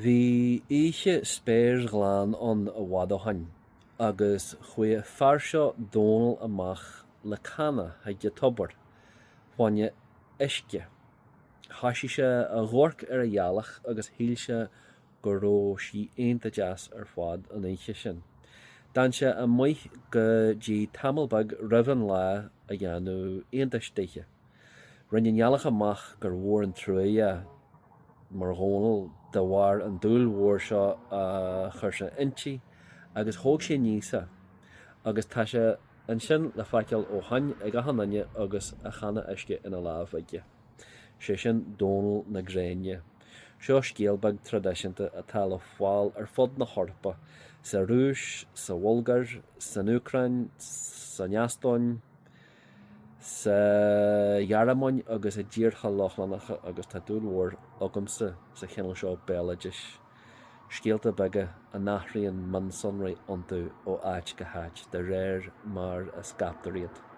Bhí oíche spéir ghleann an a bhfad ó hain, agus chuaigh farseo Dónall amach le canna chuige tobar, fáinne isce. Thosaigh sé a ghabhairt ar a dhealach agus shíolse go raibh sí aonanta deas ar fád an oíche sin. D'an sé amuigh go dtí tamilbeag roimh lá a dhéanamh aontaistíche. Rinne ngealach amach gur mhór an trúige mar ghónal de bharr an dúil mhór seo a chur sé intí agus thóg sé níosa, agus tá sé ansin le faiceal ó hain ag a hananne agus a chana isce ina lámh aige. Sé sin Dónall na Gréine. Seo scéalbeag tradiisianta atá le fáil ar fud na Horpa, sa Rúis, sa Bhulgar, san Ucrain, sa Neastóin, sa Dhearamain agus a ddíortha Lochlanacha agus tá dúil mhór agamsa sa cheangal seo béalaideis. Scéalta beige a nachraíonn man sonraí iontu ó áit go háit de réir mar a scaptar iad.